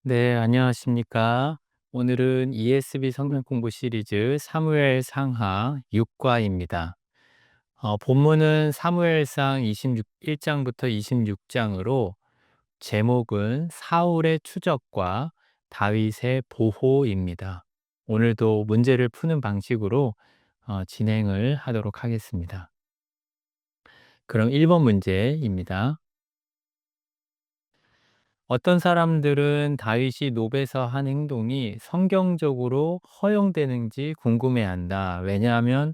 네, 안녕하십니까. 오늘은 ESV 성경 공부 시리즈 사무엘 상하 6과입니다. 본문은 사무엘상 1장부터 26장으로 제목은 사울의 추적과 다윗의 보호입니다. 오늘도 문제를 푸는 방식으로 진행을 하도록 하겠습니다. 그럼 1번 문제입니다. 어떤 사람들은 다윗이 노베서 한 행동이 성경적으로 허용되는지 궁금해한다. 왜냐하면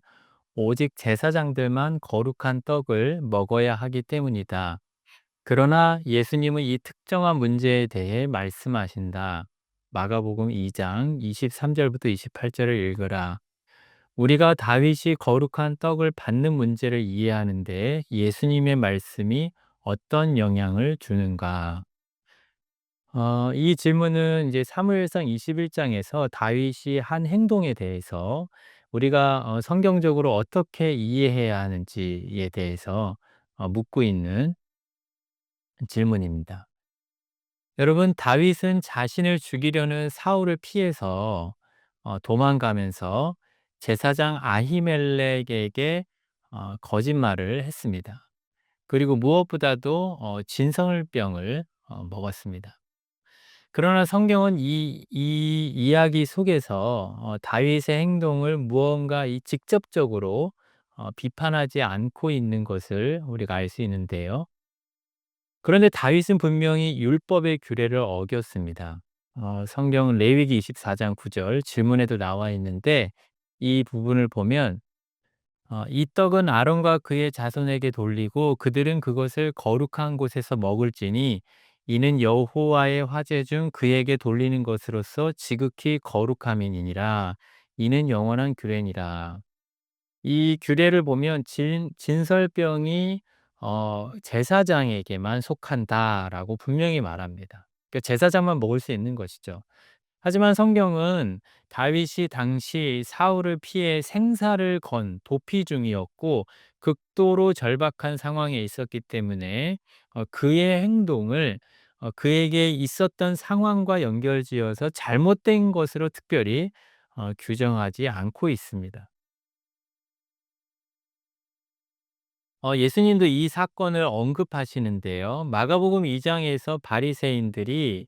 오직 제사장들만 거룩한 떡을 먹어야 하기 때문이다. 그러나 예수님은 이 특정한 문제에 대해 말씀하신다. 마가복음 2장 23절부터 28절을 읽으라. 우리가 다윗이 거룩한 떡을 받는 문제를 이해하는데 예수님의 말씀이 어떤 영향을 주는가? 이 질문은 이제 사무엘상 21장에서 다윗이 한 행동에 대해서 우리가 성경적으로 어떻게 이해해야 하는지에 대해서 묻고 있는 질문입니다. 여러분, 다윗은 자신을 죽이려는 사울을 피해서 도망가면서 제사장 아히멜렉에게 거짓말을 했습니다. 그리고 무엇보다도 진설병을 먹었습니다. 그러나 성경은 이 이야기 속에서 다윗의 행동을 무언가 직접적으로 비판하지 않고 있는 것을 우리가 알 수 있는데요. 그런데 다윗은 분명히 율법의 규례를 어겼습니다. 성경 레위기 24장 9절 질문에도 나와 있는데 이 부분을 보면 이 떡은 아론과 그의 자손에게 돌리고 그들은 그것을 거룩한 곳에서 먹을지니 이는 여호와의 화제 중 그에게 돌리는 것으로서 지극히 거룩함이니라. 이는 영원한 규례니라. 이 규례를 보면 진설병이 제사장에게만 속한다라고 분명히 말합니다. 그러니까 제사장만 먹을 수 있는 것이죠. 하지만 성경은 다윗이 당시 사울을 피해 생사를 건 도피 중이었고 극도로 절박한 상황에 있었기 때문에 그의 행동을 그에게 있었던 상황과 연결지어서 잘못된 것으로 특별히 규정하지 않고 있습니다. 예수님도 이 사건을 언급하시는데요. 마가복음 2장에서 바리새인들이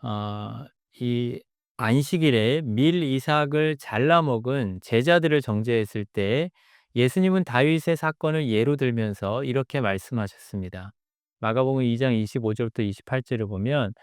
어 이 안식일에 밀 이삭을 잘라 먹은 제자들을 정죄했을 때 예수님은 다윗의 사건을 예로 들면서 이렇게 말씀하셨습니다. 마가복음 2장 25절부터 28절을 보면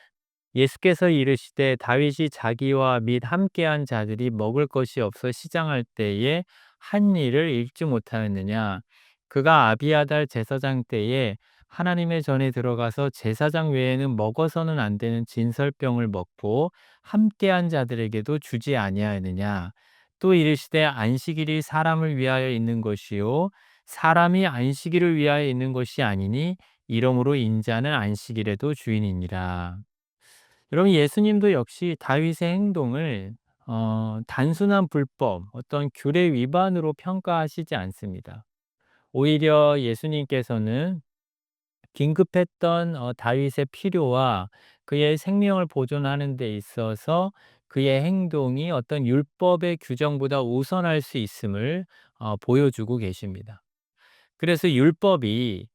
예수께서 이르시되 다윗이 자기와 및 함께한 자들이 먹을 것이 없어 시장할 때에 한 일을 읽지 못하였느냐. 그가 아비아달 제사장 때에 하나님의 전에 들어가서 제사장 외에는 먹어서는 안 되는 진설병을 먹고 함께한 자들에게도 주지 아니하였느냐. 또 이르시되 안식일이 사람을 위하여 있는 것이요 사람이 안식일을 위하여 있는 것이 아니니 이러므로 인자는 안식일에도 주인이니라. 여러분, 예수님도 역시 다윗의 행동을 단순한 불법, 어떤 규례 위반으로 평가하시지 않습니다. 오히려 예수님께서는 긴급했던 다윗의 필요와 그의 생명을 보존하는 데 있어서 그의 행동이 어떤 율법의 규정보다 우선할 수 있음을 보여주고 계십니다. 그래서 율법이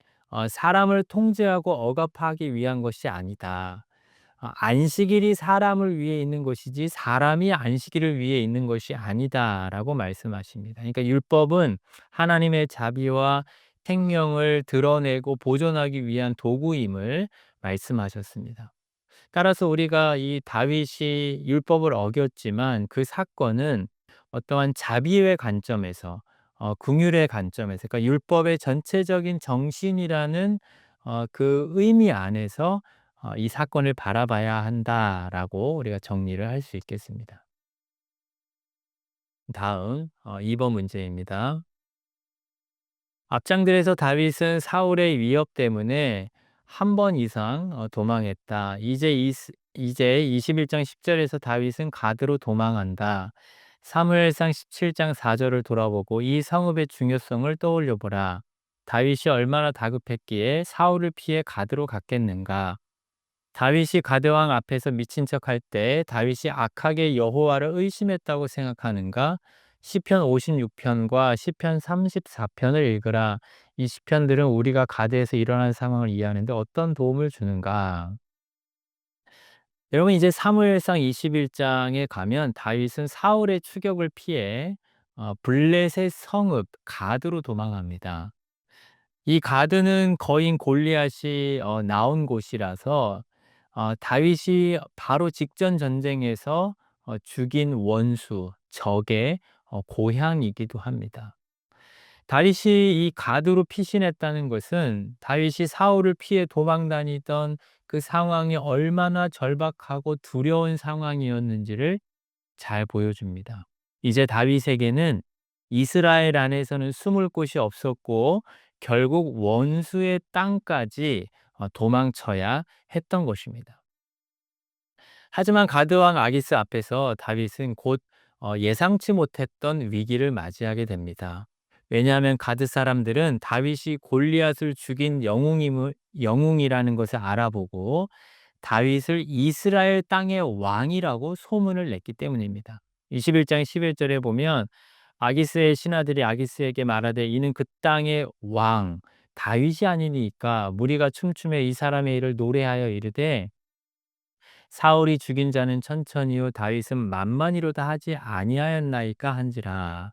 사람을 통제하고 억압하기 위한 것이 아니다. 안식일이 사람을 위해 있는 것이지 사람이 안식일을 위해 있는 것이 아니다라고 말씀하십니다. 그러니까 율법은 하나님의 자비와 생명을 드러내고 보존하기 위한 도구임을 말씀하셨습니다. 따라서 우리가 이 다윗이 율법을 어겼지만 그 사건은 어떠한 자비의 관점에서 긍휼의 관점에서 그러니까 율법의 전체적인 정신이라는 그 의미 안에서 이 사건을 바라봐야 한다라고 우리가 정리를 할 수 있겠습니다. 다음 2번 문제입니다. 앞장들에서 다윗은 사울의 위협 때문에 한 번 이상 도망했다. 이제 21장 10절에서 다윗은 가드로 도망한다. 사무엘상 17장 4절을 돌아보고 이 성읍의 중요성을 떠올려 보라. 다윗이 얼마나 다급했기에 사울을 피해 가드로 갔겠는가? 다윗이 가드 왕 앞에서 미친 척할 때 다윗이 악하게 여호와를 의심했다고 생각하는가? 시편 56편과 시편 34편을 읽으라. 이 시편들은 우리가 가드에서 일어난 상황을 이해하는 데 어떤 도움을 주는가? 여러분 이제 사무엘상 21장에 가면 다윗은 사울의 추격을 피해 블레셋 성읍 가드로 도망합니다. 이 가드는 거인 골리앗이 나온 곳이라서 다윗이 바로 직전 전쟁에서 죽인 원수, 적의 고향이기도 합니다. 다윗이 이 가드로 피신했다는 것은 다윗이 사울을 피해 도망 다니던 그 상황이 얼마나 절박하고 두려운 상황이었는지를 잘 보여줍니다. 이제 다윗에게는 이스라엘 안에서는 숨을 곳이 없었고 결국 원수의 땅까지 도망쳐야 했던 것입니다. 하지만 가드 왕 아기스 앞에서 다윗은 곧 예상치 못했던 위기를 맞이하게 됩니다. 왜냐하면 가드 사람들은 다윗이 골리앗을 죽인 영웅이라는 것을 알아보고 다윗을 이스라엘 땅의 왕이라고 소문을 냈기 때문입니다. 21장 11절에 보면 아기스의 신하들이 아기스에게 말하되 이는 그 땅의 왕 다윗이 아니니까 무리가 춤추며 이 사람의 일을 노래하여 이르되 사울이 죽인 자는 천천히요 다윗은 만만히로다 하지 아니하였나이까 한지라.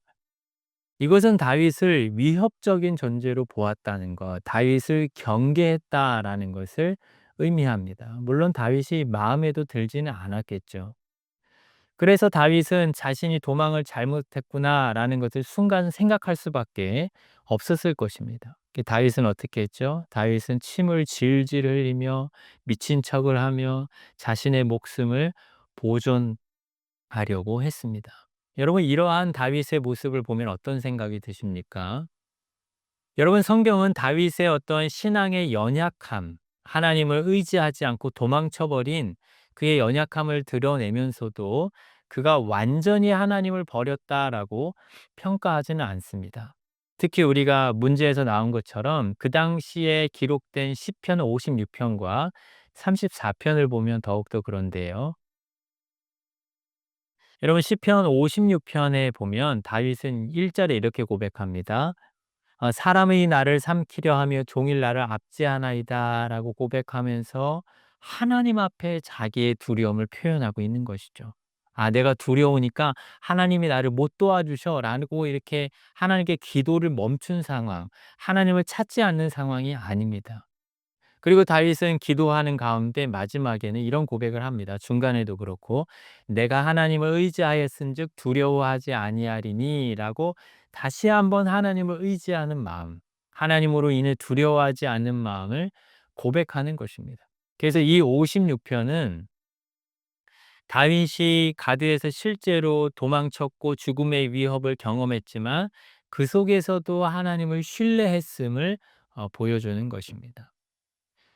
이것은 다윗을 위협적인 존재로 보았다는 것, 다윗을 경계했다라는 것을 의미합니다. 물론 다윗이 마음에도 들지는 않았겠죠. 그래서 다윗은 자신이 도망을 잘못했구나라는 것을 순간 생각할 수밖에 없었을 것입니다. 다윗은 어떻게 했죠? 다윗은 침을 질질 흘리며 미친 척을 하며 자신의 목숨을 보존하려고 했습니다. 여러분 이러한 다윗의 모습을 보면 어떤 생각이 드십니까? 여러분 성경은 다윗의 어떤 신앙의 연약함, 하나님을 의지하지 않고 도망쳐 버린 그의 연약함을 드러내면서도 그가 완전히 하나님을 버렸다라고 평가하지는 않습니다. 특히 우리가 문제에서 나온 것처럼 그 당시에 기록된 시편 56편과 34편을 보면 더욱더 그런데요. 여러분 시편 56편에 보면 다윗은 1절에 이렇게 고백합니다. 사람의 나를 삼키려 하며 종일 나를 압제하나이다라고 고백하면서 하나님 앞에 자기의 두려움을 표현하고 있는 것이죠. 내가 두려우니까 하나님이 나를 못 도와주셔라고 이렇게 하나님께 기도를 멈춘 상황, 하나님을 찾지 않는 상황이 아닙니다. 그리고 다윗은 기도하는 가운데 마지막에는 이런 고백을 합니다. 중간에도 그렇고 "내가 하나님을 의지하였은즉 두려워하지 아니하리니"라고 다시 한번 하나님을 의지하는 마음, 하나님으로 인해 두려워하지 않는 마음을 고백하는 것입니다. 그래서 이 56편은 다윗이 가드에서 실제로 도망쳤고 죽음의 위협을 경험했지만 그 속에서도 하나님을 신뢰했음을 보여주는 것입니다.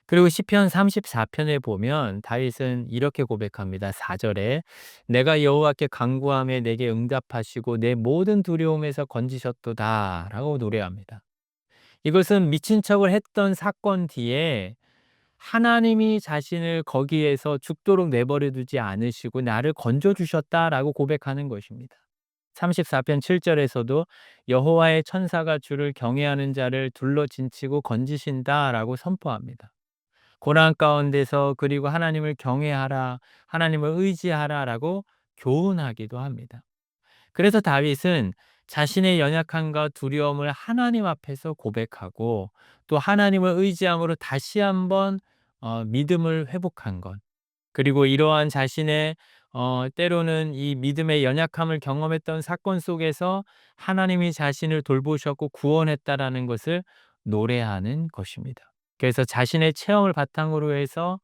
그리고 시편 34편에 보면 다윗은 이렇게 고백합니다. 4절에 내가 여호와께 간구하며 내게 응답하시고 내 모든 두려움에서 건지셨도다라고 노래합니다. 이것은 미친 척을 했던 사건 뒤에 하나님이 자신을 거기에서 죽도록 내버려 두지 않으시고 나를 건져 주셨다라고 고백하는 것입니다. 34편 7절에서도 여호와의 천사가 주를 경외하는 자를 둘러 진치고 건지신다라고 선포합니다. 고난 가운데서 그리고 하나님을 경외하라, 하나님을 의지하라라고 교훈하기도 합니다. 그래서 다윗은 자신의 연약함과 두려움을 하나님 앞에서 고백하고 또 하나님을 의지함으로 다시 한번 믿음을 회복한 것. 그리고 이러한 자신의 때로는 이 믿음의 연약함을 경험했던 사건 속에서 하나님이 자신을 돌보셨고 구원했다라는 것을 노래하는 것입니다. 그래서 자신의 체험을 바탕으로 해서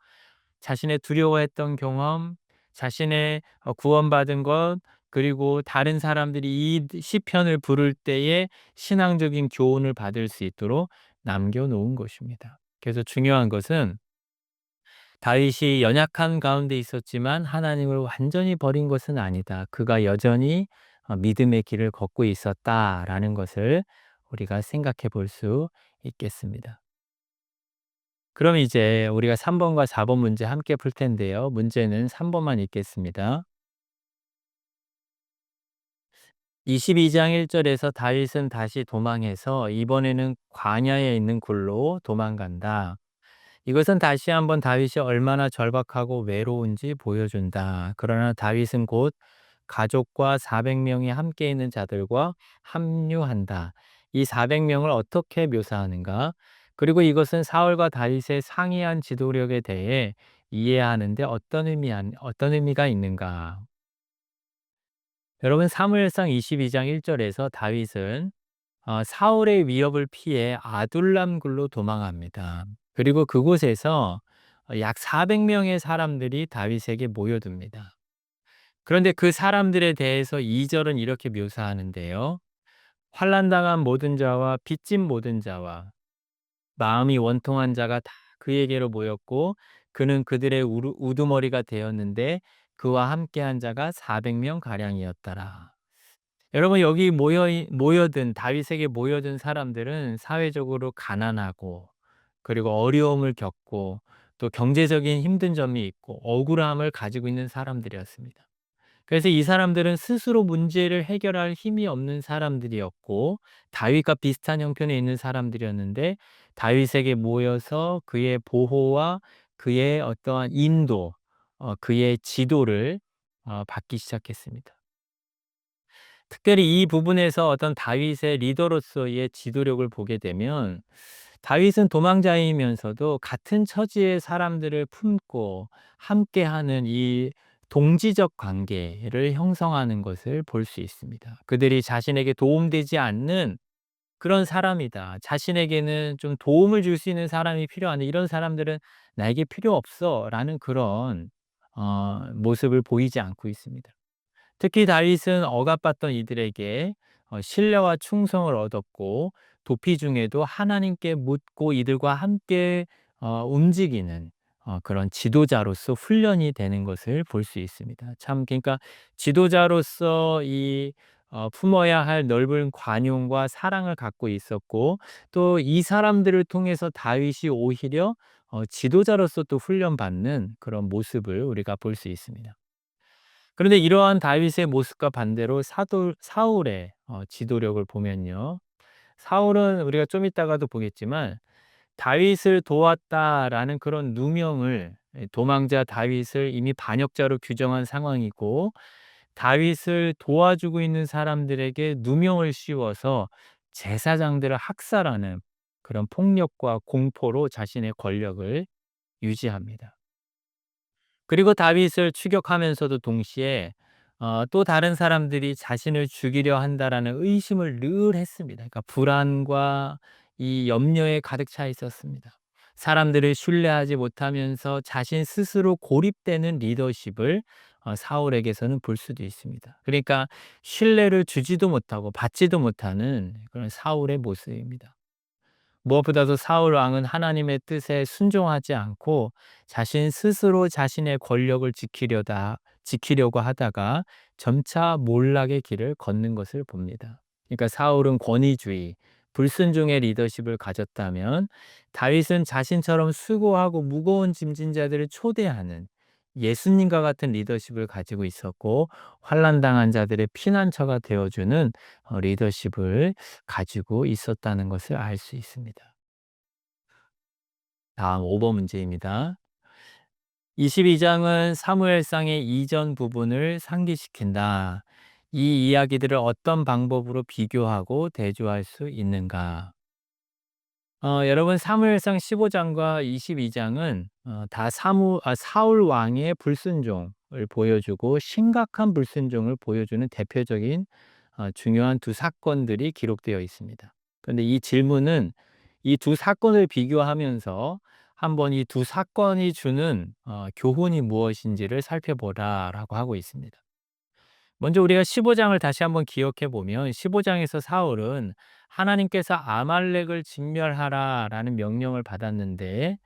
자신의 두려워했던 경험, 자신의 구원받은 것, 그리고 다른 사람들이 이 시편을 부를 때에 신앙적인 교훈을 받을 수 있도록 남겨 놓은 것입니다. 그래서 중요한 것은 다윗이 연약한 가운데 있었지만 하나님을 완전히 버린 것은 아니다. 그가 여전히 믿음의 길을 걷고 있었다라는 것을 우리가 생각해 볼 수 있겠습니다. 그럼 이제 우리가 3 번과 4번 문제 함께 풀 텐데요. 문제는 3 번만 읽겠습니다. 22장 1 절에서 다윗은 다시 도망해서 이번에는 광야에 있는 굴로 도망간다. 이것은 다시 한번 다윗이 얼마나 절박하고 외로운지 보여준다. 그러나 다윗은 곧 가족과 400 명이 함께 있는 자들과 합류한다. 이 400 명을 어떻게 묘사하는가? 그리고 이것은 사울과 다윗의 상이한 지도력에 대해 이해하는 데 어떤 의미가 있는가? 여러분, 사무엘상 22장 1 절에서 다윗은 사울의 위협을 피해 아둘람 굴로 도망합니다. 그리고 그곳에서 약 400 명의 사람들이 다윗에게 모여듭니다. 그런데 그 사람들에 대해서 2 절은 이렇게 묘사하는데요. 환난당한 모든 자와 빚진 모든 자와 마음이 원통한 자가 다 그에게로 모였고 그는 그들의 우두머리가 되었는데 그와 함께한 자가 400명 가량이었더라. 여러분, 여기 모여든 다윗에게 모여든 사람들은 사회적으로 가난하고 그리고 어려움을 겪고 또 경제적인 힘든 점이 있고 억울함을 가지고 있는 사람들이었습니다. 그래서 이 사람들은 스스로 문제를 해결할 힘이 없는 사람들이었고 다윗과 비슷한 형편에 있는 사람들이었는데 다윗에게 모여서 그의 보호와 그의 어떠한 인도, 그의 지도를 받기 시작했습니다. 특별히 이 부분에서 어떤 다윗의 리더로서의 지도력을 보게 되면 다윗은 도망자이면서도 같은 처지의 사람들을 품고 함께하는 이 동지적 관계를 형성하는 것을 볼 수 있습니다. 그들이 자신에게 도움되지 않는 그런 사람이다. 자신에게는 좀 도움을 줄 수 있는 사람이 필요한데 이런 사람들은 나에게 필요 없어라는 그런 모습을 보이지 않고 있습니다. 특히 다윗은 억압받던 이들에게 신뢰와 충성을 얻었고 도피 중에도 하나님께 묻고 이들과 함께 움직이는 그런 지도자로서 훈련이 되는 것을 볼 수 있습니다. 참, 그러니까 지도자로서 이 품어야 할 넓은 관용과 사랑을 갖고 있었고 또 이 사람들을 통해서 다윗이 오히려 지도자로서 또 훈련받는 그런 모습을 우리가 볼 수 있습니다. 그런데 이러한 다윗의 모습과 반대로 사울의 지도력을 보면요. 사울은 우리가 좀 이따가도 보겠지만 다윗을 도왔다라는 그런 누명을, 도망자 다윗을 이미 반역자로 규정한 상황이고 다윗을 도와주고 있는 사람들에게 누명을 씌워서 제사장들을 학살하는 그런 폭력과 공포로 자신의 권력을 유지합니다. 그리고 다윗을 추격하면서도 동시에 또 다른 사람들이 자신을 죽이려 한다라는 의심을 늘 했습니다. 그러니까 불안과 이 염려에 가득 차 있었습니다. 사람들을 신뢰하지 못하면서 자신 스스로 고립되는 리더십을 사울에게서는 볼 수도 있습니다. 그러니까 신뢰를 주지도 못하고 받지도 못하는 그런 사울의 모습입니다. 무엇보다도 사울 왕은 하나님의 뜻에 순종하지 않고 자신 스스로 자신의 권력을 지키려고 하다가 점차 몰락의 길을 걷는 것을 봅니다. 그러니까 사울은 권위주의, 불순종의 리더십을 가졌다면 다윗은 자신처럼 수고하고 무거운 짐진 자들을 초대하는 예수님과 같은 리더십을 가지고 있었고 환난당한 자들의 피난처가 되어주는 리더십을 가지고 있었다는 것을 알 수 있습니다. 다음 5번 문제입니다. 22 장은 사무엘상의 이전 부분을 상기시킨다. 이 이야기들을 어떤 방법으로 비교하고 대조할 수 있는가? 여러분, 사무엘상 15 장과 22 장은 다 사울 왕의 불순종을 보여주고 심각한 불순종을 보여주는 대표적인 중요한 두 사건들이 기록되어 있습니다. 그런데 이 질문은 이 두 사건을 비교하면서 한번 이 두 사건이 주는 교훈이 무엇인지를 살펴보라라고 하고 있습니다. 먼저 우리가 15 장을 다시 한번 기억해 보면 15 장에서 사울은 하나님께서 아말렉을 진멸하라라는 명령을 받았는데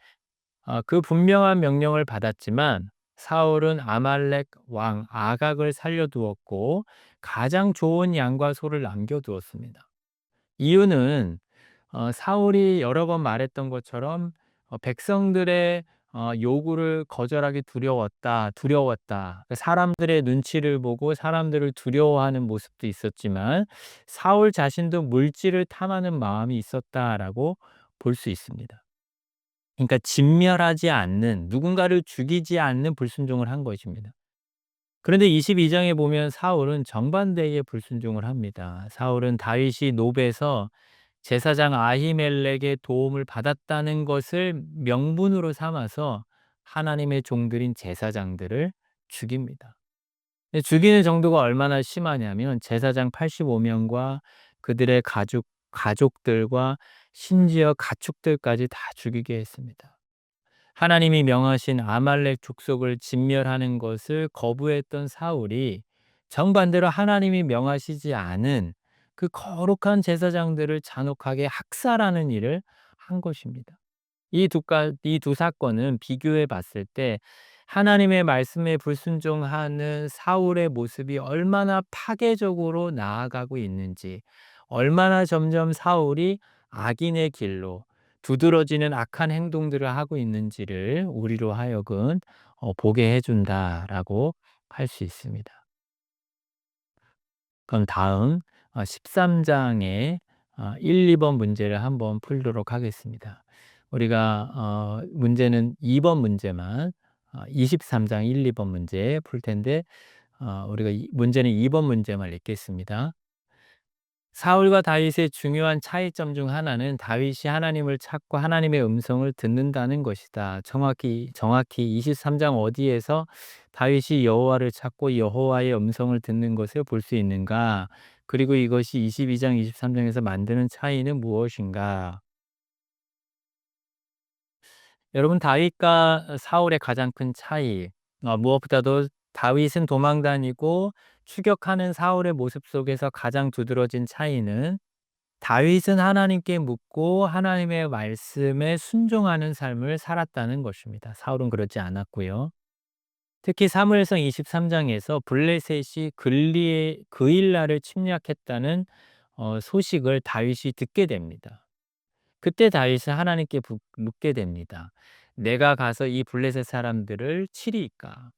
그 분명한 명령을 받았지만 사울은 아말렉 왕 아각을 살려두었고 가장 좋은 양과 소를 남겨두었습니다. 이유는 사울이 여러 번 말했던 것처럼 백성들의 요구를 거절하기 두려웠다. 그 사람들의 눈치를 보고 사람들을 두려워하는 모습도 있었지만 사울 자신도 물질을 탐하는 마음이 있었다라고 볼 수 있습니다. 그러니까 진멸하지 않는, 누군가를 죽이지 않는 불순종을 한 것입니다. 그런데 22 장에 보면 사울은 정반대의 불순종을 합니다. 사울은 다윗이 노베에서 제사장 아히멜렉의 도움을 받았다는 것을 명분으로 삼아서 하나님의 종들인 제사장들을 죽입니다. 근데 죽이는 정도가 얼마나 심하냐면 제사장 85 명과 그들의 가족들과 심지어 가축들까지 다 죽이게 했습니다. 하나님이 명하신 아말렉 족속을 진멸하는 것을 거부했던 사울이 정반대로 하나님이 명하시지 않은 그 거룩한 제사장들을 잔혹하게 학살하는 일을 한 것입니다. 이 두 사건은 비교해 봤을 때 하나님의 말씀에 불순종하는 사울의 모습이 얼마나 파괴적으로 나아가고 있는지, 얼마나 점점 사울이 악인의 길로 두드러지는 악한 행동들을 하고 있는지를 우리로 하여금 보게 해 준다라고 할 수 있습니다. 그럼 다음 13 장의 1-2번 문제를 한번 풀도록 하겠습니다. 우리가 문제는 2번 문제만 23장 1-2번 문제 풀 텐데 우리가 이 문제는 2번 문제만 읽겠습니다. 사울과 다윗의 중요한 차이점 중 하나는 다윗이 하나님을 찾고 하나님의 음성을 듣는다는 것이다. 정확히 23장 어디에서 다윗이 여호와를 찾고 여호와의 음성을 듣는 것을 볼 수 있는가? 그리고 이것이 22장 23 장에서 만드는 차이는 무엇인가? 여러분, 다윗과 사울의 가장 큰 차이, 무엇보다도 다윗은 도망 다니고 추격하는 사울의 모습 속에서 가장 두드러진 차이는 다윗은 하나님께 묻고 하나님의 말씀에 순종하는 삶을 살았다는 것입니다. 사울은 그렇지 않았고요. 특히 사무엘상 23 장에서 블레셋이 그일라를 침략했다는 소식을 다윗이 듣게 됩니다. 그때 다윗은 하나님께 묻게 됩니다. "내가 가서 이 블레셋 사람들을 치리이까?"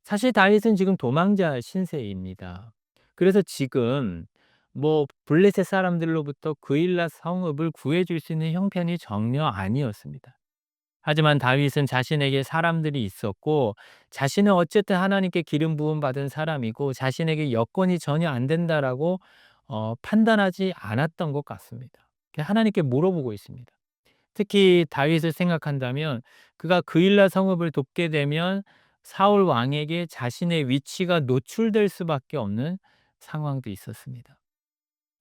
사실 다윗은 지금 도망자 신세입니다. 그래서 지금 블레셋 사람들로부터 그일라 성읍을 구해 줄 수 있는 형편이 전혀 아니었습니다. 하지만 다윗은 자신에게 사람들이 있었고 자신은 어쨌든 하나님께 기름 부음 받은 사람이고 자신에게 여건이 전혀 안 된다라고 판단하지 않았던 것 같습니다. 하나님께 물어보고 있습니다. 특히 다윗을 생각한다면 그가 그일라 성읍을 돕게 되면 사울 왕에게 자신의 위치가 노출될 수밖에 없는 상황도 있었습니다.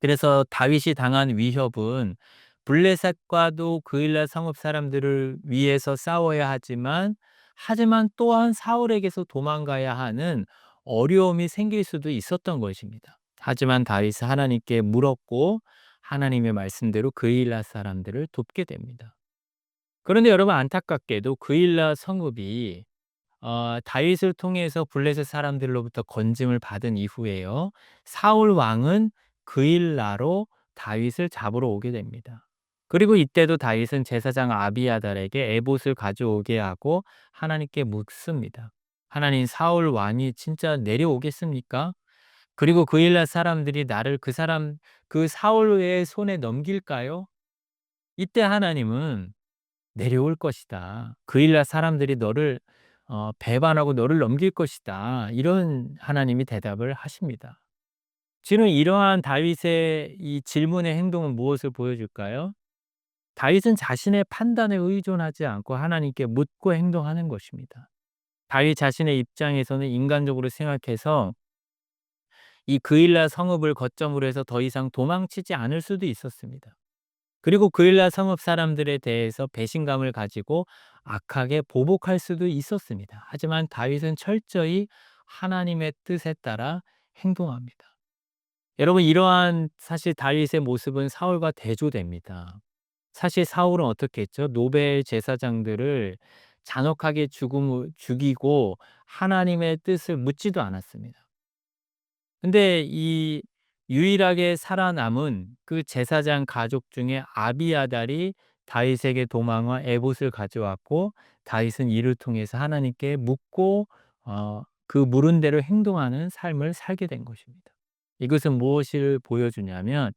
그래서 다윗이 당한 위협은 블레셋과도 그일라 성읍 사람들을 위해서 싸워야 하지만 또한 사울에게서 도망가야 하는 어려움이 생길 수도 있었던 것입니다. 하지만 다윗은 하나님께 물었고 하나님의 말씀대로 그일라 사람들을 돕게 됩니다. 그런데 여러분, 안타깝게도 그일라 성읍이 다윗을 통해서 블레셋 사람들로부터 건짐을 받은 이후에요, 사울 왕은 그일라로 다윗을 잡으러 오게 됩니다. 그리고 이때도 다윗은 제사장 아비아달에게 에봇을 가져오게 하고 하나님께 묻습니다. "하나님, 사울 왕이 진짜 내려오겠습니까? 그리고 그일라 사람들이 나를 그 사울의 손에 넘길까요?" 이때 하나님은 "내려올 것이다. 그일라 사람들이 너를 배반하고 너를 넘길 것이다." 이런 하나님이 대답을 하십니다. 지금 이러한 다윗의 이 질문의 행동은 무엇을 보여줄까요? 다윗은 자신의 판단에 의존하지 않고 하나님께 묻고 행동하는 것입니다. 다윗 자신의 입장에서는 인간적으로 생각해서 이 그일라 성읍을 거점으로 해서 더 이상 도망치지 않을 수도 있었습니다. 그리고 그일라 성읍 사람들에 대해서 배신감을 가지고 악하게 보복할 수도 있었습니다. 하지만 다윗은 철저히 하나님의 뜻에 따라 행동합니다. 여러분, 이러한 사실 다윗의 모습은 사울과 대조됩니다. 사실 사울은 어떻게 했죠? 노벨 제사장들을 잔혹하게 죽이고 하나님의 뜻을 묻지도 않았습니다. 근데 이 유일하게 살아남은 그 제사장 가족 중에 아비아달이 다윗에게 도망와 에봇을 가져왔고 다윗은 이를 통해서 하나님께 묻고 그 물은 대로 행동하는 삶을 살게 된 것입니다. 이것은 무엇을 보여주냐면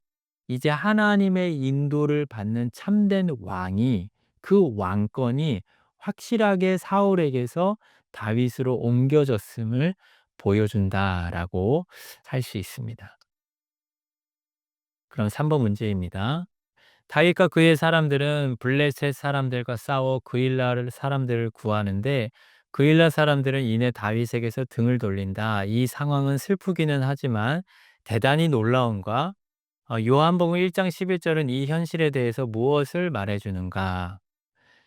이제 하나님의 인도를 받는 참된 왕이 그 왕권이 확실하게 사울에게서 다윗으로 옮겨졌음을 보여준다라고 할 수 있습니다. 그럼 3번 문제입니다. 다윗과 그의 사람들은 블레셋 사람들과 싸워 그일라 사람들을 구하는데 그일라 사람들은 이내 다윗에게서 등을 돌린다. 이 상황은 슬프기는 하지만 대단히 놀라움과 요한복음 1장 11절은 이 현실에 대해서 무엇을 말해주는가?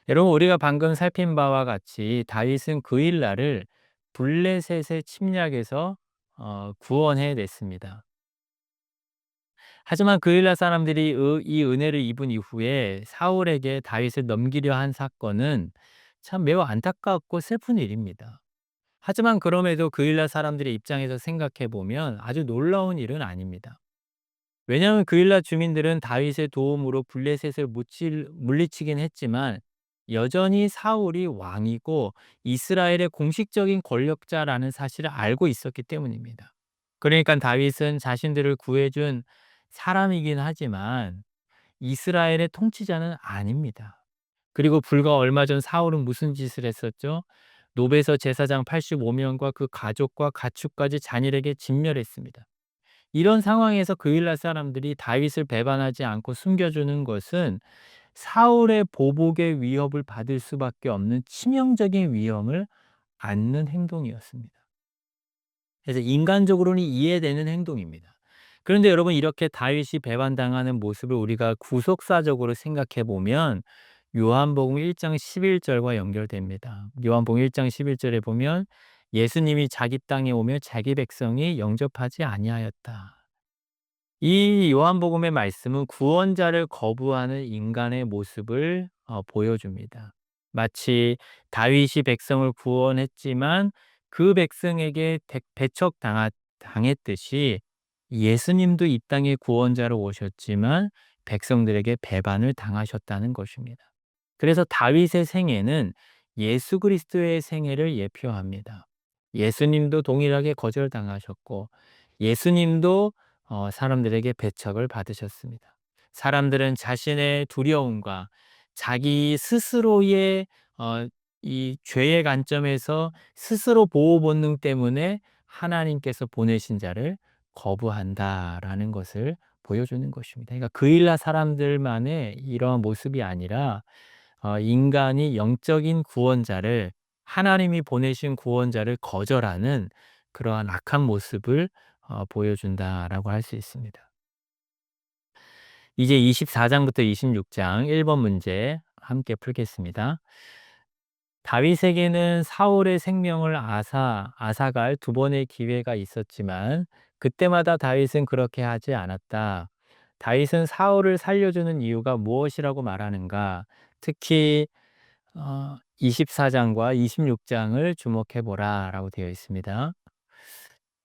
여러분 우리가 방금 살핀 바와 같이 다윗은 그일라를 블레셋의 침략에서 구원해냈습니다. 하지만 그일라 사람들이 이 은혜를 입은 이후에 사울에게 다윗을 넘기려 한 사건은 참 매우 안타깝고 슬픈 일입니다. 하지만 그럼에도 그일라 사람들의 입장에서 생각해 보면 아주 놀라운 일은 아닙니다. 왜냐하면 그일라 주민들은 다윗의 도움으로 블레셋을 물리치긴 했지만 여전히 사울이 왕이고 이스라엘의 공식적인 권력자라는 사실을 알고 있었기 때문입니다. 그러니까 다윗은 자신들을 구해준 사람이긴 하지만 이스라엘의 통치자는 아닙니다. 그리고 불과 얼마 전 사울은 무슨 짓을 했었죠? 노베서 제사장 85명과 그 가족과 가축까지 잔일에게 진멸했습니다. 이런 상황에서 그일라 사람들이 다윗을 배반하지 않고 숨겨주는 것은 사울의 보복의 위협을 받을 수밖에 없는 치명적인 위험을 안는 행동이었습니다. 그래서 인간적으로는 이해되는 행동입니다. 그런데 여러분 이렇게 다윗이 배반당하는 모습을 우리가 구속사적으로 생각해 보면 요한복음 1장 11절과 연결됩니다. 요한복음 1장 11절에 보면 예수님이 자기 땅에 오며 자기 백성이 영접하지 아니하였다. 이 요한복음의 말씀은 구원자를 거부하는 인간의 모습을 보여줍니다. 마치 다윗이 백성을 구원했지만 그 백성에게 당했듯이 예수님도 이 땅에 구원자로 오셨지만 백성들에게 배반을 당하셨다는 것입니다. 그래서 다윗의 생애는 예수 그리스도의 생애를 예표합니다. 예수님도 동일하게 거절당하셨고 예수님도 사람들에게 배척을 받으셨습니다. 사람들은 자신의 두려움과 자기 스스로의 이 죄의 관점에서 스스로 보호 본능 때문에 하나님께서 보내신 자를 거부한다라는 것을 보여주는 것입니다. 그러니까 그일라 사람들만의 이러한 모습이 아니라 인간이 영적인 구원자를 하나님이 보내신 구원자를 거절하는 그러한 악한 모습을 보여준다라고 할 수 있습니다. 이제 24장부터 26장 1번 문제 함께 풀겠습니다. 다윗에게는 사울의 생명을 앗아갈 두 번의 기회가 있었지만 그때마다 다윗은 그렇게 하지 않았다. 다윗은 사울을 살려주는 이유가 무엇이라고 말하는가? 특히 24장과 26장을 주목해 보라라고 되어 있습니다.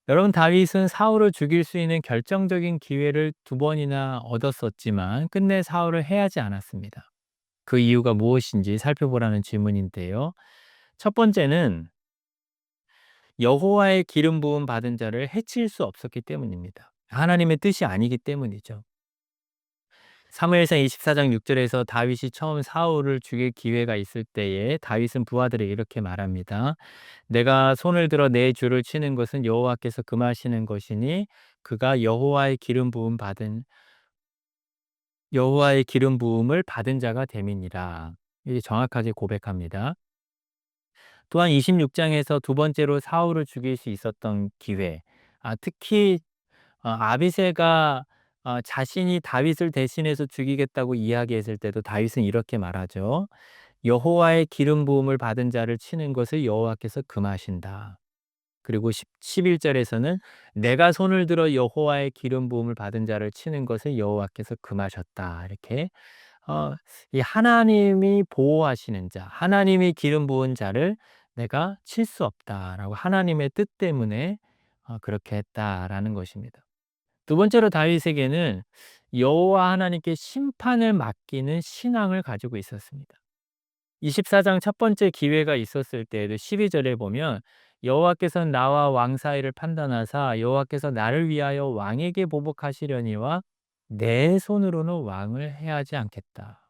여러분 다윗은 사울을 죽일 수 있는 결정적인 기회를 두 번이나 얻었었지만 끝내 사울을 해하지 않았습니다. 그 이유가 무엇인지 살펴보라는 질문인데요. 첫 번째는 여호와의 기름 부음 받은 자를 해칠 수 없었기 때문입니다. 하나님의 뜻이 아니기 때문이죠. 사무엘상 24장 6절에서 다윗이 처음 사울을 죽일 기회가 있을 때에 다윗은 부하들에게 이렇게 말합니다. 내가 손을 들어 내 주를 치는 것은 여호와께서 금하시는 것이니 그가 여호와의 기름 부음을 받은 자가 됨이니라. 이게 정확하게 고백합니다. 또한 26장에서 두 번째로 사울을 죽일 수 있었던 기회, 특히 아비새가 자신이 다윗을 대신해서 죽이겠다고 이야기했을 때도 다윗은 이렇게 말하죠. 여호와의 기름 부음을 받은 자를 치는 것을 여호와께서 금하신다. 그리고 11절에서는 내가 손을 들어 여호와의 기름 부음을 받은 자를 치는 것을 여호와께서 금하셨다. 이렇게 이 하나님이 보호하시는 자, 하나님이 기름 부은 자를 내가 칠 수 없다라고 하나님의 뜻 때문에 그렇게 했다라는 것입니다. 두 번째로 다윗에게는 여호와 하나님께 심판을 맡기는 신앙을 가지고 있었습니다. 24장 첫 번째 기회가 있었을 때에도 12절에 보면 여호와께서는 나와 왕 사이를 판단하사 여호와께서 나를 위하여 왕에게 보복하시려니와 내 손으로는 왕을 해하지 않겠다.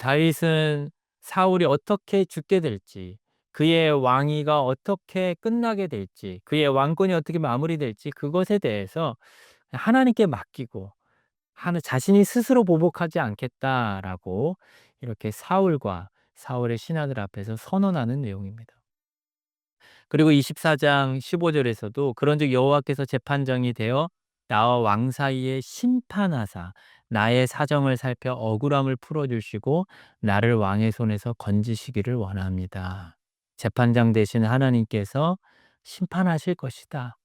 다윗은 사울이 어떻게 죽게 될지, 그의 왕위가 어떻게 끝나게 될지, 그의 왕권이 어떻게 마무리될지 그것에 대해서 하나님께 맡기고 자신이 스스로 보복하지 않겠다라고 이렇게 사울과 사울의 신하들 앞에서 선언하는 내용입니다. 그리고 24장 15절에서도 그런즉 여호와께서 재판장이 되어 나와 왕 사이에 심판하사 나의 사정을 살펴 억울함을 풀어 주시고 나를 왕의 손에서 건지시기를 원합니다. 재판장 되신 하나님께서 심판하실 것이다.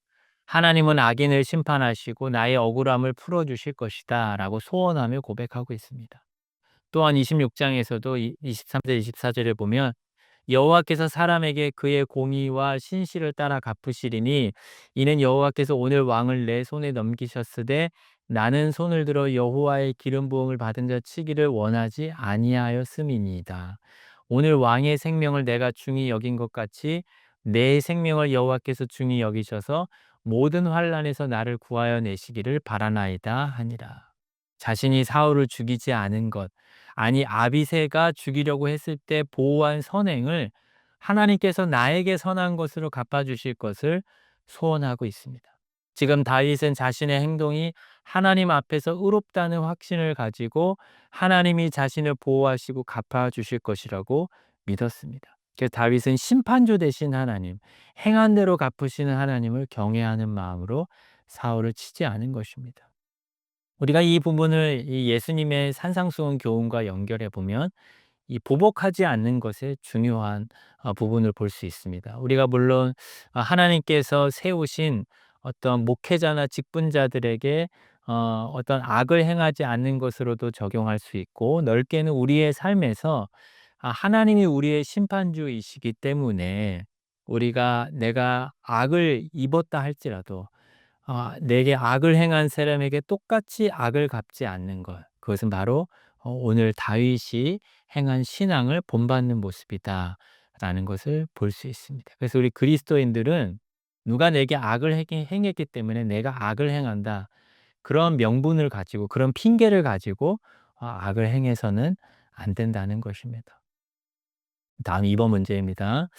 하나님은 악인을 심판하시고 나의 억울함을 풀어 주실 것이다라고 소원하며 고백하고 있습니다. 또한 26장에서도 23절 24절에 보면 여호와께서 사람에게 그의 공의와 신실을 따라 갚으시리니 이는 여호와께서 오늘 왕을 내 손에 넘기셨으되 나는 손을 들어 여호와의 기름 부음을 받은 자 치기를 원하지 아니하였음이니이다. 오늘 왕의 생명을 내가 중히 여긴 것 같이 내 생명을 여호와께서 중히 여기셔서 모든 환난에서 나를 구하여 내시기를 바라나이다 하니라. 자신이 사울을 죽이지 않은 것, 아니 아비새가 죽이려고 했을 때 보호한 선행을 하나님께서 나에게 선한 것으로 갚아주실 것을 소원하고 있습니다. 지금 다윗은 자신의 행동이 하나님 앞에서 의롭다는 확신을 가지고 하나님이 자신을 보호하시고 갚아주실 것이라고 믿었습니다. 그래서 다윗은 심판주 되신 하나님, 행한 대로 갚으시는 하나님을 경외하는 마음으로 사울을 치지 않은 것입니다. 우리가 이 부분을 이 예수님의 산상수훈 교훈과 연결해 보면 이 보복하지 않는 것의 중요한 부분을 볼 수 있습니다. 우리가 물론 하나님께서 세우신 어떤 목회자나 직분자들에게 어떤 악을 행하지 않는 것으로도 적용할 수 있고 넓게는 우리의 삶에서 하나님이 우리의 심판주이시기 때문에 우리가 내가 악을 입었다 할지라도 내게 악을 행한 사람에게 똑같이 악을 갚지 않는 것. 그것은 바로 오늘 다윗이 행한 신앙을 본받는 모습이다라는 것을 볼 수 있습니다. 그래서 우리 그리스도인들은 누가 내게 악을 행했기 때문에 내가 악을 행한다. 그런 명분을 가지고 그런 핑계를 가지고 악을 행해서는 안 된다는 것입니다. 다음 2번 문제입니다.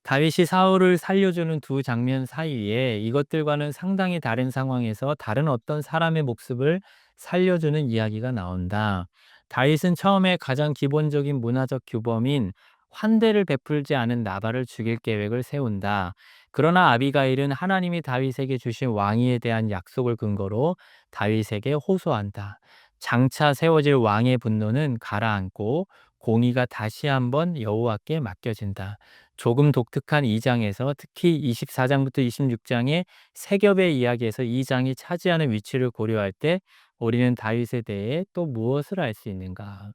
다윗이 사울을 살려주는 두 장면 사이에 이것들과는 상당히 다른 상황에서 다른 어떤 사람의 목숨을 살려주는 이야기가 나온다. 다윗은 처음에 가장 기본적인 문화적 규범인 환대를 베풀지 않은 나발을 죽일 계획을 세운다. 그러나 아비가일은 하나님이 다윗에게 주신 왕위에 대한 약속을 근거로 다윗에게 호소한다. 장차 세워질 왕의 분노는 가라앉고 공의가 다시 한번 여호와께 맡겨진다. 조금 독특한 2장에서 특히 24장부터 26장의 세 겹의 이야기에서 2장이 차지하는 위치를 고려할 때 우리는 다윗에 대해 또 무엇을 알 수 있는가?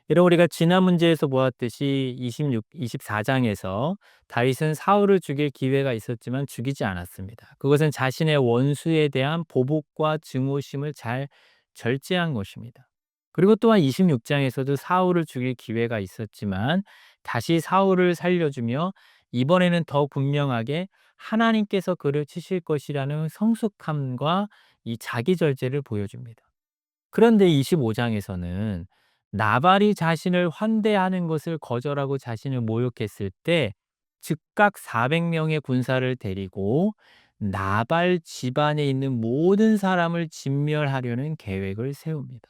이런 우리가 지난 문제에서 보았듯이 24장에서 다윗은 사울을 죽일 기회가 있었지만 죽이지 않았습니다. 그것은 자신의 원수에 대한 보복과 증오심을 잘 절제한 것입니다. 그리고 또한 26장에서도 사울을 죽일 기회가 있었지만 다시 사울을 살려주며 이번에는 더 분명하게 하나님께서 그를 치실 것이라는 성숙함과 이 자기 절제를 보여줍니다. 그런데 25장에서는 나발이 자신을 환대하는 것을 거절하고 자신을 모욕했을 때 즉각 400명의 군사를 데리고 나발 집안에 있는 모든 사람을 진멸하려는 계획을 세웁니다.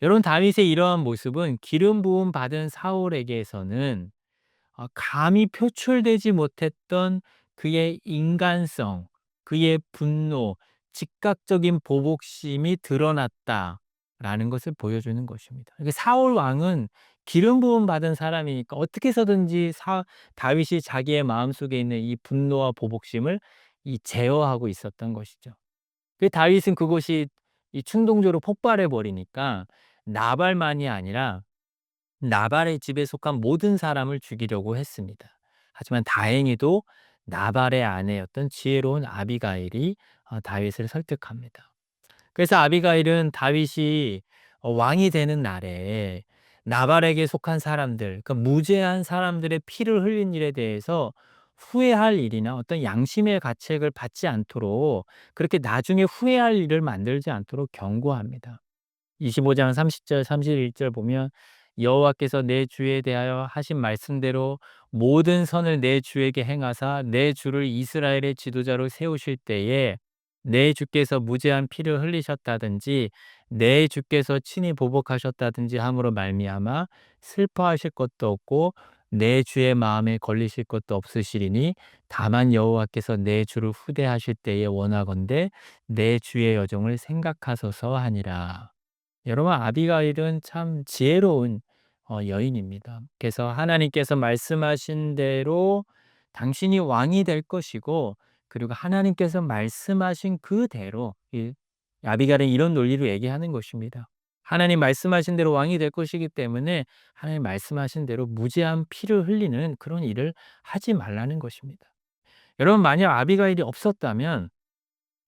여러분 다윗의 이러한 모습은 기름 부음 받은 사울에게서는 감히 표출되지 못했던 그의 인간성, 그의 분노, 즉각적인 보복심이 드러났다라는 것을 보여주는 것입니다. 사울 왕은 기름 부음 받은 사람이니까 어떻게 해서든지 다윗이 자기의 마음속에 있는 이 분노와 보복심을 제어하고 있었던 것이죠. 다윗은 그것이 이 충동적으로 폭발해 버리니까 나발만이 아니라 나발의 집에 속한 모든 사람을 죽이려고 했습니다. 하지만 다행히도 나발의 아내였던 지혜로운 아비가일이 다윗을 설득합니다. 그래서 아비가일은 다윗이 왕이 되는 날에 나발에게 속한 사람들, 그 무죄한 사람들의 피를 흘린 일에 대해서 후회할 일이나 어떤 양심의 가책을 받지 않도록, 그렇게 나중에 후회할 일을 만들지 않도록 경고합니다. 25장 30절 31절 보면 여호와께서 내 주에 대하여 하신 말씀대로 모든 선을 내 주에게 행하사 내 주를 이스라엘의 지도자로 세우실 때에 내 주께서 무죄한 피를 흘리셨다든지 내 주께서 친히 보복하셨다든지 함으로 말미암아 슬퍼하실 것도 없고 내 주의 마음에 걸리실 것도 없으시리니 다만 여호와께서 내 주를 후대하실 때에 원하건대 내 주의 여종을 생각하소서 하니라. 여러분, 아비가일은 참 지혜로운 여인입니다. 그래서 하나님께서 말씀하신 대로 당신이 왕이 될 것이고, 그리고 하나님께서 말씀하신 그대로 이 아비가일은 이런 논리로 얘기하는 것입니다. 하나님 말씀하신 대로 왕이 될 것이기 때문에 하나님 말씀하신 대로 무죄한 피를 흘리는 그런 일을 하지 말라는 것입니다. 여러분, 만약 아비가일이 없었다면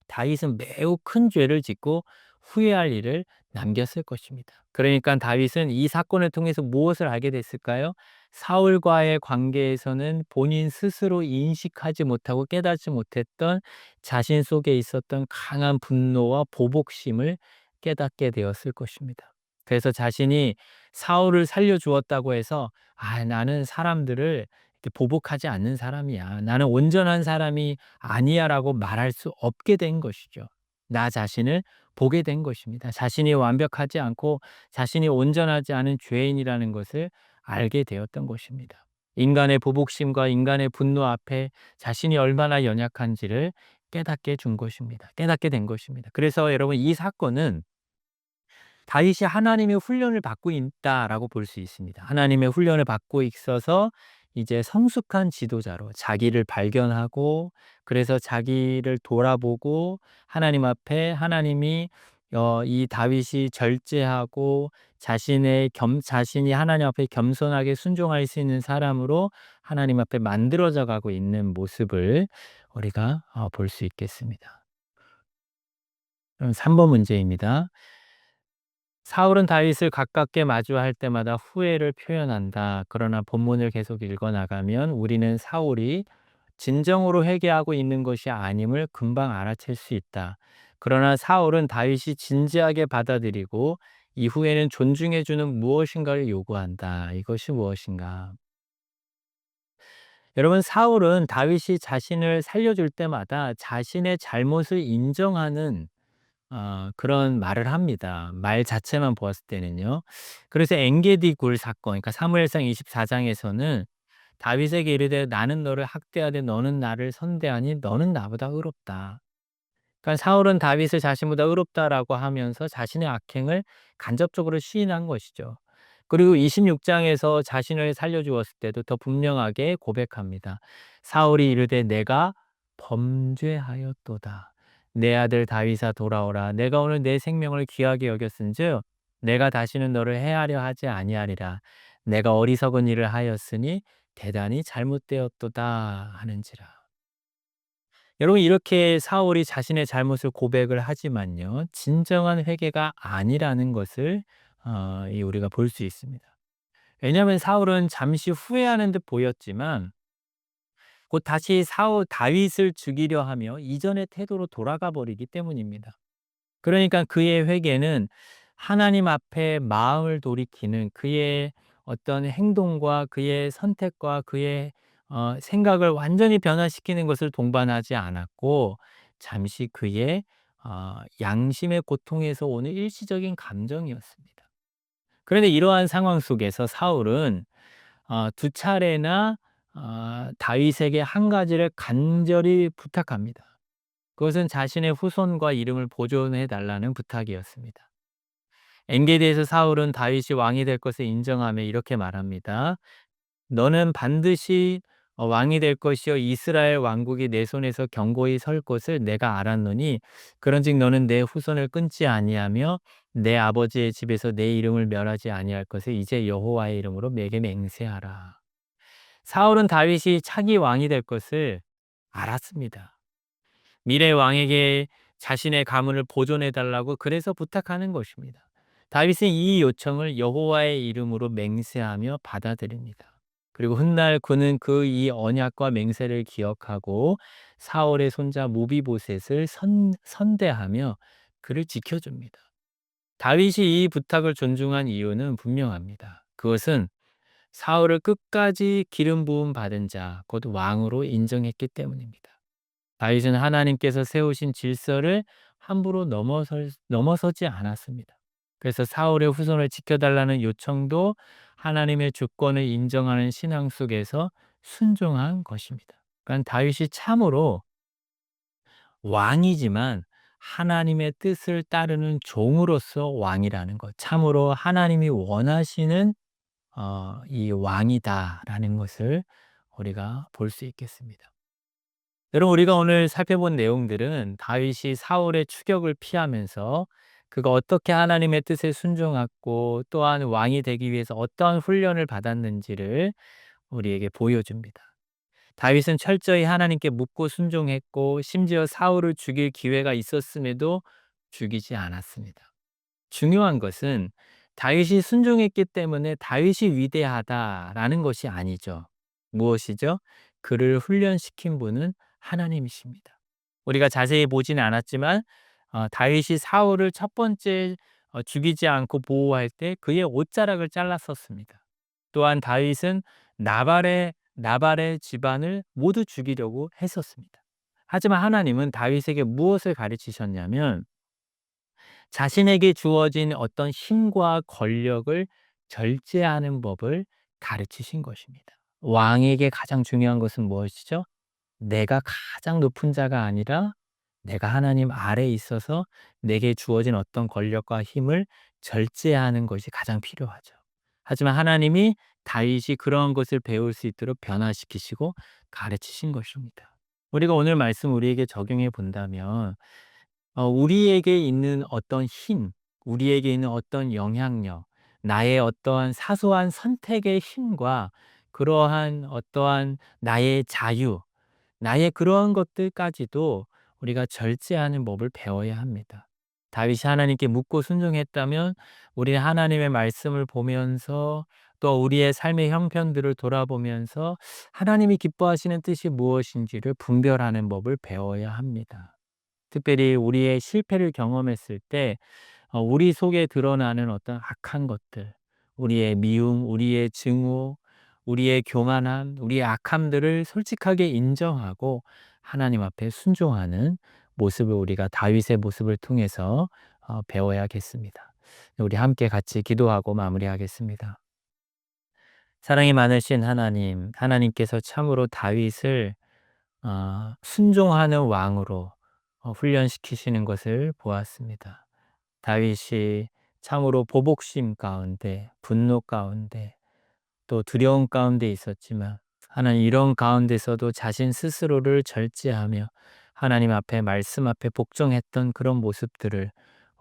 다윗은 매우 큰 죄를 짓고 후회할 일을 남겼을 것입니다. 그러니까 다윗은 이 사건을 통해서 무엇을 알게 됐을까요? 사울과의 관계에서는 본인 스스로 인식하지 못하고 깨닫지 못했던 자신 속에 있었던 강한 분노와 보복심을 깨닫게 되었을 것입니다. 그래서 자신이 사울을 살려주었다고 해서 나는 사람들을 이렇게 보복하지 않는 사람이야. 나는 온전한 사람이 아니야라고 말할 수 없게 된 것이죠. 나 자신을 보게 된 것입니다. 자신이 완벽하지 않고 자신이 온전하지 않은 죄인이라는 것을 알게 되었던 것입니다. 인간의 보복심과 인간의 분노 앞에 자신이 얼마나 연약한지를 깨닫게 준 것입니다. 깨닫게 된 것입니다. 그래서 여러분, 이 사건은 다윗이 하나님의 훈련을 받고 있다라고 볼 수 있습니다. 하나님의 훈련을 받고 있어서 이제 성숙한 지도자로 자기를 발견하고, 그래서 자기를 돌아보고 하나님 앞에 하나님이 이 다윗이 절제하고 자신이 하나님 앞에 겸손하게 순종할 수 있는 사람으로 하나님 앞에 만들어져 가고 있는 모습을 우리가 볼 수 있겠습니다. 그럼 3번 문제입니다. 사울은 다윗을 가깝게 마주할 때마다 후회를 표현한다. 그러나 본문을 계속 읽어 나가면 우리는 사울이 진정으로 회개하고 있는 것이 아님을 금방 알아챌 수 있다. 그러나 사울은 다윗이 진지하게 받아들이고 이후에는 존중해 주는 무엇인가를 요구한다. 이것이 무엇인가? 여러분, 사울은 다윗이 자신을 살려줄 때마다 자신의 잘못을 인정하는 그런 말을 합니다. 말 자체만 보았을 때는요. 그래서 엔게디 굴 사건, 그러니까 사무엘상 24장에서는 다윗에게 이르되 나는 너를 학대하되 너는 나를 선대하니 너는 나보다 의롭다. 그러니까 사울은 다윗을 자신보다 의롭다라고 하면서 자신의 악행을 간접적으로 시인한 것이죠. 그리고 26장에서 자신을 살려주었을 때도 더 분명하게 고백합니다. 사울이 이르되 내가 범죄하였도다. 내 아들 다윗아 돌아오라. 내가 오늘 내 생명을 귀하게 여겼은즉 내가 다시는 너를 해하려 하지 아니하리라. 내가 어리석은 일을 하였으니 대단히 잘못되었도다 하는지라. 여러분, 이렇게 사울이 자신의 잘못을 고백을 하지만요, 진정한 회개가 아니라는 것을 이 우리가 볼 수 있습니다. 왜냐하면 사울은 잠시 후회하는 듯 보였지만 곧 다시 다윗을 죽이려 하며 이전의 태도로 돌아가 버리기 때문입니다. 그러니까 그의 회개는 하나님 앞에 마음을 돌이키는 그의 어떤 행동과 그의 선택과 그의 생각을 완전히 변화시키는 것을 동반하지 않았고, 잠시 그의 양심의 고통에서 오는 일시적인 감정이었습니다. 그런데 이러한 상황 속에서 사울은 두 차례나 다윗에게 한 가지를 간절히 부탁합니다. 그것은 자신의 후손과 이름을 보존해 달라는 부탁이었습니다. 엔게디에서 사울은 다윗이 왕이 될 것을 인정하며 이렇게 말합니다. 너는 반드시 왕이 될 것이요 이스라엘 왕국이 내 손에서 견고히 설 것을 내가 알았노니 그런즉 너는 내 후손을 끊지 아니하며 내 아버지의 집에서 내 이름을 멸하지 아니할 것을 이제 여호와의 이름으로 내게 맹세하라. 사울은 다윗이 차기 왕이 될 것을 알았습니다. 미래 왕에게 자신의 가문을 보존해 달라고 그래서 부탁하는 것입니다. 다윗은 이 요청을 여호와의 이름으로 맹세하며 받아들입니다. 그리고 훗날 그는 그 이 언약과 맹세를 기억하고 사울의 손자 무비보셋을 선대하며 그를 지켜줍니다. 다윗이 이 부탁을 존중한 이유는 분명합니다. 그것은 사울을 끝까지 기름 부음 받은 자, 곧 왕으로 인정했기 때문입니다. 다윗은 하나님께서 세우신 질서를 함부로 넘어서지 않았습니다. 그래서 사울의 후손을 지켜달라는 요청도 하나님의 주권을 인정하는 신앙 속에서 순종한 것입니다. 그러니까 다윗이 참으로 왕이지만 하나님의 뜻을 따르는 종으로서 왕이라는 것, 참으로 하나님이 원하시는 이 왕이다라는 것을 우리가 볼 수 있겠습니다. 여러분, 우리가 오늘 살펴본 내용들은 다윗이 사울의 추격을 피하면서 그가 어떻게 하나님의 뜻에 순종했고 또한 왕이 되기 위해서 어떠한 훈련을 받았는지를 우리에게 보여줍니다. 다윗은 철저히 하나님께 묻고 순종했고 심지어 사울을 죽일 기회가 있었음에도 죽이지 않았습니다. 중요한 것은 다윗이 순종했기 때문에 다윗이 위대하다라는 것이 아니죠. 무엇이죠? 그를 훈련시킨 분은 하나님이십니다. 우리가 자세히 보지는 않았지만 다윗이 사울을 첫 번째 죽이지 않고 보호할 때 그의 옷자락을 잘랐었습니다. 또한 다윗은 나발의 집안을 모두 죽이려고 했었습니다. 하지만 하나님은 다윗에게 무엇을 가르치셨냐면 자신에게 주어진 어떤 힘과 권력을 절제하는 법을 가르치신 것입니다. 왕에게 가장 중요한 것은 무엇이죠? 내가 가장 높은 자가 아니라 내가 하나님 아래에 있어서 내게 주어진 어떤 권력과 힘을 절제하는 것이 가장 필요하죠. 하지만 하나님이 다윗이 그러한 것을 배울 수 있도록 변화시키시고 가르치신 것입니다. 우리가 오늘 말씀 우리에게 적용해 본다면 우리에게 있는 어떤 힘, 우리에게 있는 어떤 영향력, 나의 어떠한 사소한 선택의 힘과 그러한 어떠한 나의 자유, 나의 그러한 것들까지도 우리가 절제하는 법을 배워야 합니다. 다윗이 하나님께 묻고 순종했다면 우리는 하나님의 말씀을 보면서 또 우리의 삶의 형편들을 돌아보면서 하나님이 기뻐하시는 뜻이 무엇인지를 분별하는 법을 배워야 합니다. 특별히 우리의 실패를 경험했을 때 우리 속에 드러나는 어떤 악한 것들, 우리의 미움, 우리의 증오, 우리의 교만함, 우리의 악함들을 솔직하게 인정하고 하나님 앞에 순종하는 모습을 우리가 다윗의 모습을 통해서 배워야겠습니다. 우리 함께 같이 기도하고 마무리하겠습니다. 사랑이 많으신 하나님, 하나님께서 참으로 다윗을 순종하는 왕으로 훈련시키시는 것을 보았습니다. 다윗이 참으로 보복심 가운데, 분노 가운데, 또 두려움 가운데 있었지만 하나님 이런 가운데서도 자신 스스로를 절제하며 하나님 앞에 말씀 앞에 복종했던 그런 모습들을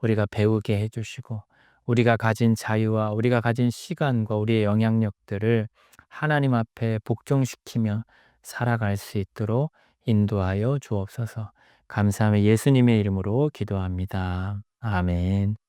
우리가 배우게 해주시고 우리가 가진 자유와 우리가 가진 시간과 우리의 영향력들을 하나님 앞에 복종시키며 살아갈 수 있도록 인도하여 주옵소서. 감사하며 예수님의 이름으로 기도합니다. 아멘.